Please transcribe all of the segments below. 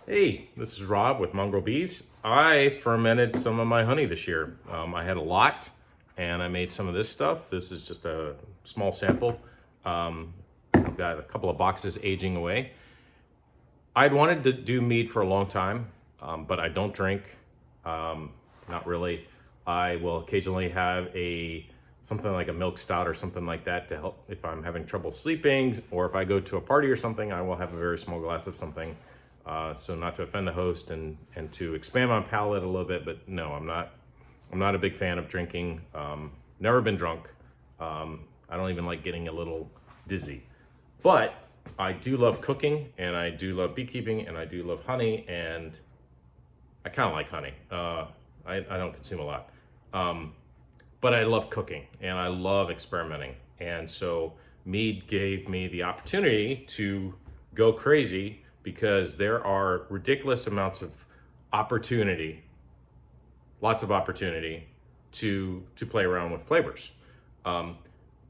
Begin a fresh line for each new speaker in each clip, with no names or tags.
Hey, this is Rob with Mongrel Bees. I fermented some of my honey this year. I had a lot and I made some of this stuff. This is just a small sample. I've got a couple of boxes aging away. I'd wanted to do mead for a long time, but I don't drink. Not really. I will occasionally have something like a milk stout or something like that to help if I'm having trouble sleeping, or if I go to a party or something, I will have a very small glass of something. So not to offend the host and to expand my palate a little bit, but no, I'm not a big fan of drinking. Never been drunk. I don't even like getting a little dizzy. But I do love cooking, and I do love beekeeping, and I do love honey, and I kind of like honey. I don't consume a lot. But I love cooking, and I love experimenting. And so Mead gave me the opportunity to go crazy because there are ridiculous amounts of opportunity, lots of opportunity to play around with flavors.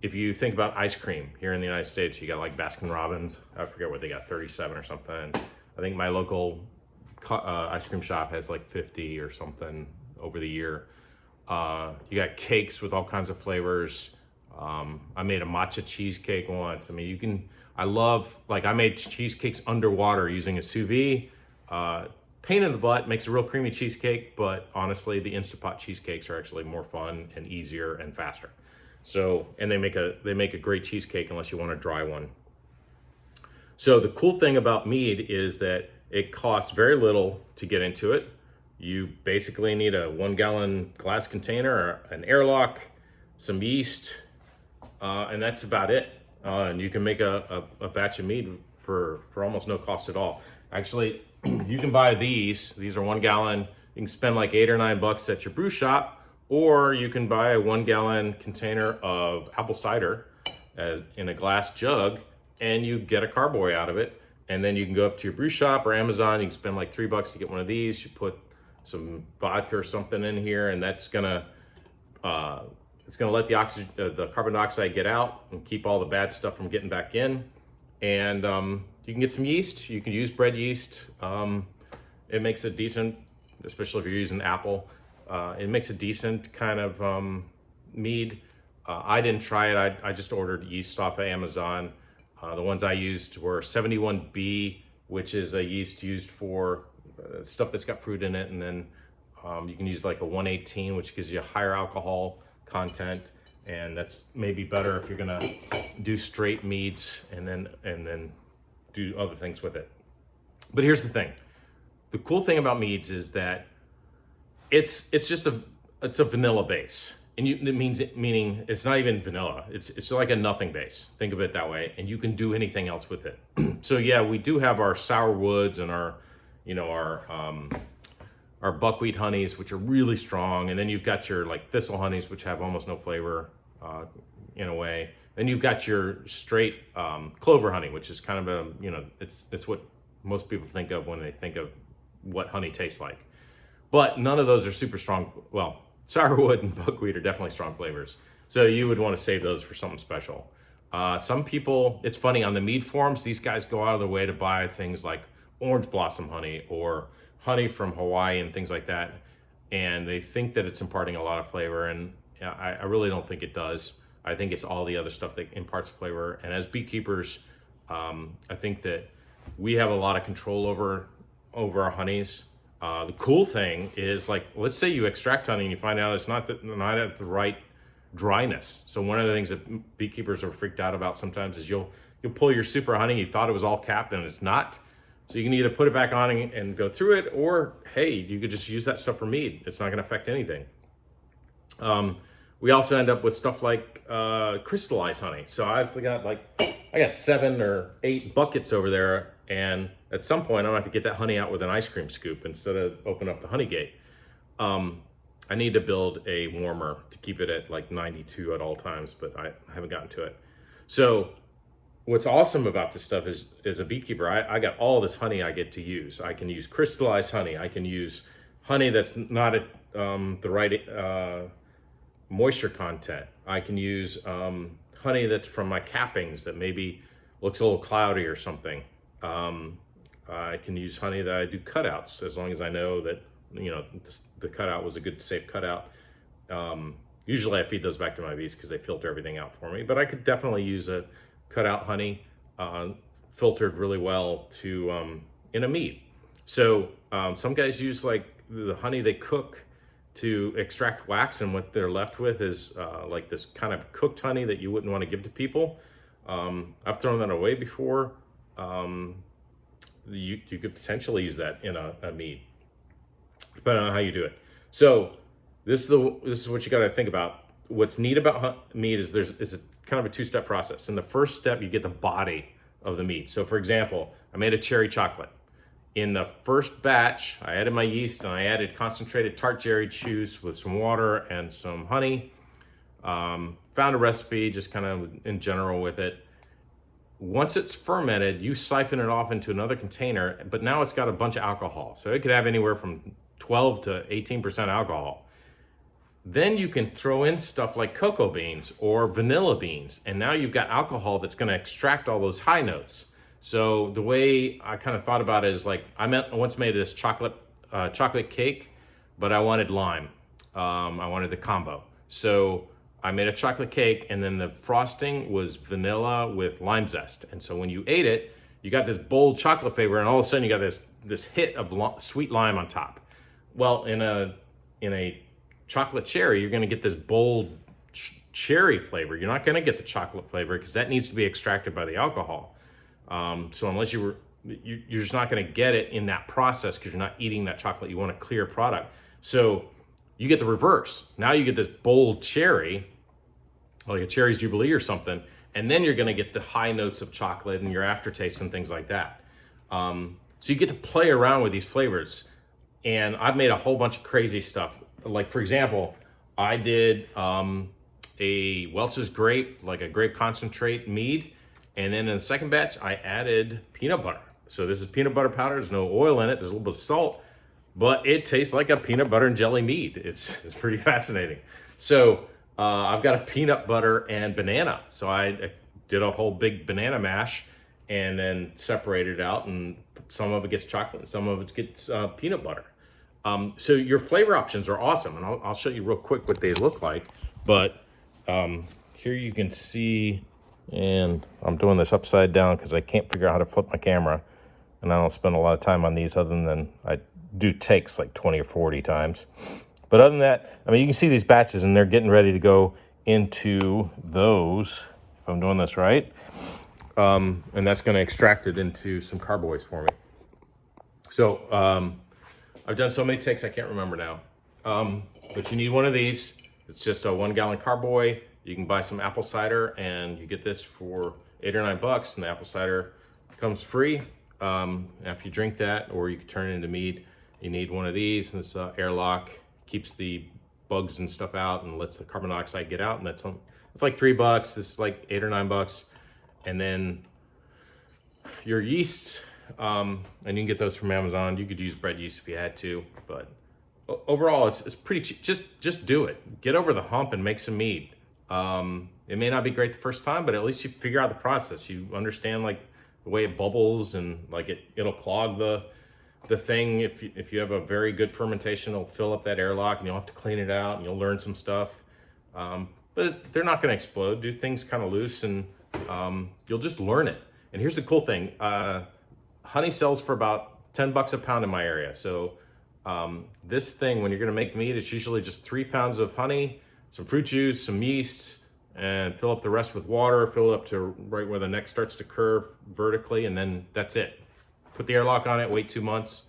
If you think about ice cream here in the United States, you got like Baskin Robbins. I forget what they got, 37 or something. I think my local ice cream shop has like 50 or something over the year. You got cakes with all kinds of flavors. I made a matcha cheesecake once. I mean, I made cheesecakes underwater using a sous vide. Pain in the butt, makes a real creamy cheesecake, but honestly, the Instapot cheesecakes are actually more fun and easier and faster. So, and they make a great cheesecake unless you want a dry one. So the cool thing about mead is that it costs very little to get into it. You basically need a 1 gallon glass container, an airlock, some yeast, and that's about it. And you can make a batch of mead for almost no cost at all. Actually, you can buy these. These are 1 gallon. You can spend like $8 or $9 at your brew shop, or you can buy a 1 gallon container of apple cider in a glass jug, and you get a carboy out of it. And then you can go up to your brew shop or Amazon. You can spend like $3 to get one of these. You put some vodka or something in here, and that's gonna let the carbon dioxide get out and keep all the bad stuff from getting back in. And you can get some yeast. You can use bread yeast. It makes a decent, especially if you're using apple. It makes a decent kind of mead. I didn't try it. I just ordered yeast off of Amazon. The ones I used were 71B, which is a yeast used for stuff that's got fruit in it, and then you can use like a 118, which gives you a higher alcohol content, and that's maybe better if you're gonna do straight meads and then do other things with it. But here's the thing: the cool thing about meads is that it's a vanilla base, and meaning it's not even vanilla. It's like a nothing base. Think of it that way, and you can do anything else with it. So yeah, we do have our sour woods and our buckwheat honeys, which are really strong, and then you've got your like thistle honeys, which have almost no flavor in a way. Then you've got your straight clover honey, which is kind of it's what most people think of when they think of what honey tastes like. But none of those are super strong. Well, sourwood and buckwheat are definitely strong flavors. So you would want to save those for something special. Some people, it's funny, on the mead forums, these guys go out of their way to buy things like orange blossom honey or honey from Hawaii and things like that. And they think that it's imparting a lot of flavor. And I really don't think it does. I think it's all the other stuff that imparts flavor. And as beekeepers, I think that we have a lot of control over our honeys. The cool thing is, like, let's say you extract honey and you find out it's not at the right dryness. So one of the things that beekeepers are freaked out about sometimes is you'll pull your super honey, you thought it was all capped and it's not. So you can either put it back on and go through it, or hey, you could just use that stuff for mead. It's not going to affect anything. We also end up with stuff like crystallized honey. So I got 7 or 8 buckets over there, and at some point I'm gonna have to get that honey out with an ice cream scoop instead of open up the honey gate. I need to build a warmer to keep it at like 92 at all times, but I haven't gotten to it. So what's awesome about this stuff is, as a beekeeper, I got all this honey I get to use. I can use crystallized honey. I can use honey that's not at the right moisture content. I can use honey that's from my cappings that maybe looks a little cloudy or something. I can use honey that I do cutouts, as long as I know that, the cutout was a good, safe cutout. Usually I feed those back to my bees because they filter everything out for me, but I could definitely use a cutout honey, filtered really well to, in a mead. So some guys use like the honey they cook to extract wax, and what they're left with is like this kind of cooked honey that you wouldn't want to give to people. I've thrown that away before. You could potentially use that in a mead, depending on how you do it. So this is what you got to think about. What's neat about mead is it's a kind of a two-step process. In the first step, you get the body of the mead. So for example, I made a cherry chocolate. In the first batch, I added my yeast and I added concentrated tart cherry juice with some water and some honey. Found a recipe just kind of in general with it. Once it's fermented, you siphon it off into another container, but now it's got a bunch of alcohol. So it could have anywhere from 12 to 18% alcohol. Then you can throw in stuff like cocoa beans or vanilla beans, and now you've got alcohol that's going to extract all those high notes. So the way I kind of thought about it is like, I once made this chocolate cake, but I wanted lime. I wanted the combo. So I made a chocolate cake, and then the frosting was vanilla with lime zest. And so when you ate it, you got this bold chocolate flavor, and all of a sudden you got this hit of sweet lime on top. Well, in a chocolate cherry, you're going to get this bold cherry flavor. You're not going to get the chocolate flavor because that needs to be extracted by the alcohol. So unless you're just not going to get it in that process because you're not eating that chocolate. You want a clear product. So you get the reverse. Now you get this bold cherry, like a cherry's jubilee or something, and then you're going to get the high notes of chocolate and your aftertaste and things like that. So you get to play around with these flavors. And I've made a whole bunch of crazy stuff. Like for example, I did a Welch's grape, like a grape concentrate mead. And then in the second batch, I added peanut butter. So this is peanut butter powder. There's no oil in it. There's a little bit of salt, but it tastes like a peanut butter and jelly mead. It's pretty fascinating. So I've got a peanut butter and banana. So I did a whole big banana mash and then separated it out, and some of it gets chocolate and some of it gets peanut butter. So your flavor options are awesome. And I'll show you real quick what they look like. But here you can see, and I'm doing this upside down because I can't figure out how to flip my camera, and I don't spend a lot of time on these other than I do takes like 20 or 40 times. But other than that, I mean, you can see these batches and they're getting ready to go into those, if I'm doing this right. And that's going to extract it into some carboys for me. So I've done so many takes I can't remember now. But you need one of these. It's just a 1 gallon carboy. You can buy some apple cider, and you get this for $8 or $9, and the apple cider comes free. After you drink that, or you can turn it into mead, you need one of these. And this airlock keeps the bugs and stuff out and lets the carbon dioxide get out. And it's like $3. This is like $8 or $9. And then your yeast, and you can get those from Amazon. You could use bread yeast if you had to, but overall, it's pretty cheap. Just do it. Get over the hump and make some mead. It may not be great the first time, but at least you figure out the process. You understand like the way it bubbles, and like it'll clog the thing. If you have a very good fermentation, it'll fill up that airlock, and you'll have to clean it out, and you'll learn some stuff. But they're not going to explode. Do things kind of loose, and you'll just learn it. And here's the cool thing: honey sells for about $10 a pound in my area. So this thing, when you're going to make mead, it's usually just 3 pounds of honey, some fruit juice, some yeast, and fill up the rest with water. Fill it up to right where the neck starts to curve vertically, and then that's it. Put the airlock on it, wait 2 months,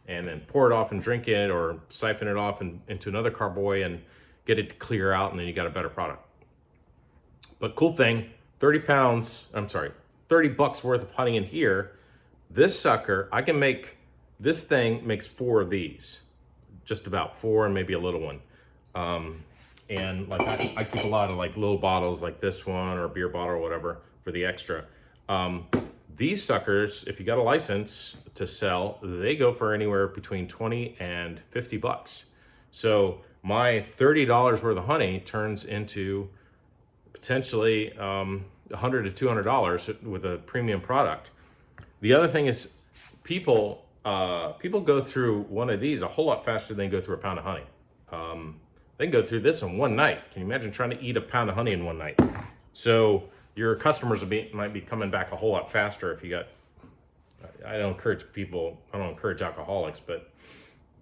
and then pour it off and drink it, or siphon it off into another carboy and get it to clear out, and then you got a better product. But cool thing, $30 worth of honey in here. This sucker, this thing makes 4 of these, just about 4, and maybe a little one. And like I keep a lot of like little bottles like this one, or a beer bottle or whatever for the extra. These suckers, if you got a license to sell, they go for anywhere between 20 and $50. So my $30 worth of honey turns into potentially $100 to $200 with a premium product. The other thing is, people go through one of these a whole lot faster than they go through a pound of honey. They can go through this in one night. Can you imagine trying to eat a pound of honey in one night? So your customers might be coming back a whole lot faster if you got. I don't encourage alcoholics, but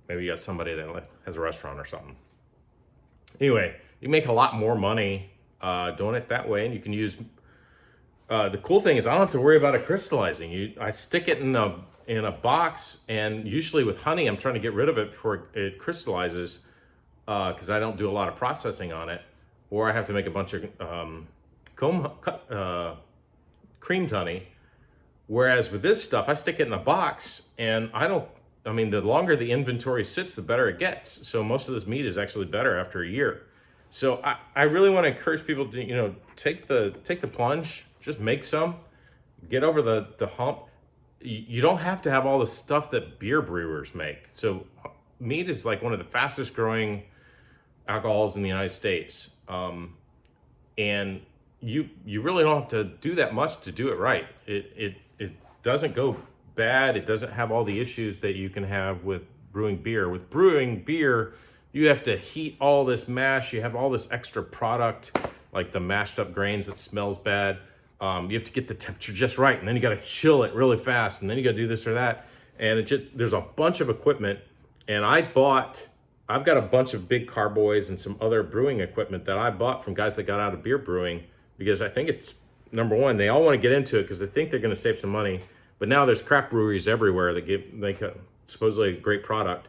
maybe you got somebody that has a restaurant or something. Anyway, you make a lot more money doing it that way, and you can use. The cool thing is I don't have to worry about it crystallizing. I stick it in a box, and usually with honey, I'm trying to get rid of it before it crystallizes because I don't do a lot of processing on it, or I have to make a bunch of creamed honey. Whereas with this stuff, I stick it in a box, and the longer the inventory sits, the better it gets. So most of this meat is actually better after a year. So I really want to encourage people to, take the plunge, just make some, get over the hump. You don't have to have all the stuff that beer brewers make. So mead is like one of the fastest growing alcohols in the United States. And you really don't have to do that much to do it right. It doesn't go bad. It doesn't have all the issues that you can have with brewing beer. With brewing beer, you have to heat all this mash. You have all this extra product, like the mashed up grains that smells bad. You have to get the temperature just right, and then you got to chill it really fast, and then you got to do this or that. And there's a bunch of equipment. And I've got a bunch of big carboys and some other brewing equipment that I bought from guys that got out of beer brewing, because I think it's, number one, they all want to get into it because they think they're going to save some money. But now there's craft breweries everywhere that make supposedly a great product.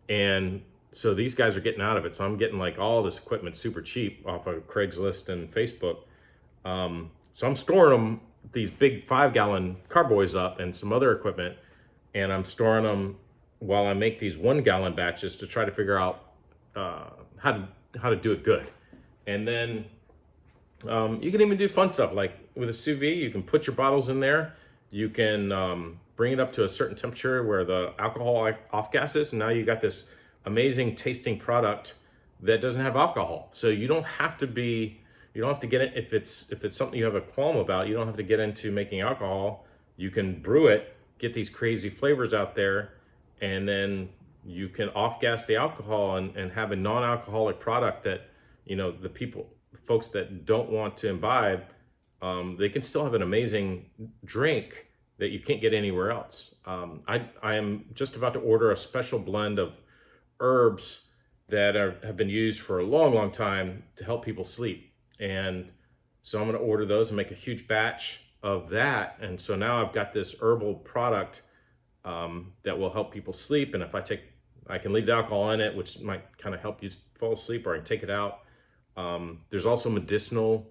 And so these guys are getting out of it. So I'm getting like all this equipment super cheap off of Craigslist and Facebook. So I'm storing them, these big 5-gallon carboys up and some other equipment. And I'm storing them while I make these 1-gallon batches to try to figure out how to do it good. And then you can even do fun stuff like with a sous vide. You can put your bottles in there. You can bring it up to a certain temperature where the alcohol off gases, and now you got this amazing tasting product that doesn't have alcohol. So you don't have to get it if it's something you have a qualm about. You don't have to get into making alcohol. You can brew it, get these crazy flavors out there, and then you can off gas the alcohol and have a non-alcoholic product that the folks that don't want to imbibe, they can still have an amazing drink that you can't get anywhere else. I am just about to order a special blend of herbs that have been used for a long, long time to help people sleep. And so I'm going to order those and make a huge batch of that. And so now I've got this herbal product that will help people sleep. And if I can leave the alcohol in it, which might kind of help you fall asleep, or I can take it out. There's also medicinal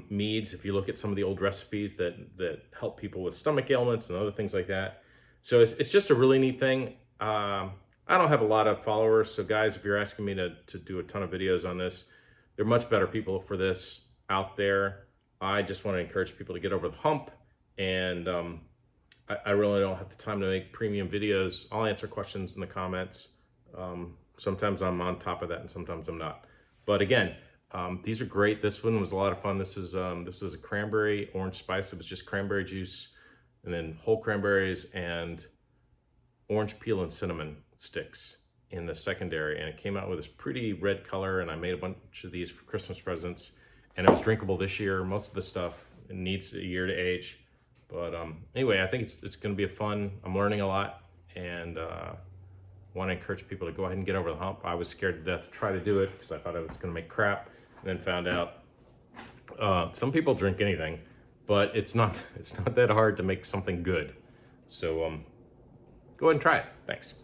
meads, if you look at some of the old recipes that help people with stomach ailments and other things like that. So it's just a really neat thing. I don't have a lot of followers, so guys, if you're asking me to do a ton of videos on this, there are much better people for this out there. I just want to encourage people to get over the hump, and I really don't have the time to make premium videos. I'll answer questions in the comments. Sometimes I'm on top of that, and sometimes I'm not. But again, these are great. This one was a lot of fun. This is a cranberry orange spice. It was just cranberry juice and then whole cranberries and orange peel and cinnamon sticks in the secondary. And it came out with this pretty red color, and I made a bunch of these for Christmas presents. And it was drinkable this year. Most of the stuff needs a year to age. But anyway, I think it's going to be I'm learning a lot, and want to encourage people to go ahead and get over the hump. I was scared to death to try to do it because I thought I was going to make crap, and then found out some people drink anything, but it's not that hard to make something good. So go ahead and try it. Thanks.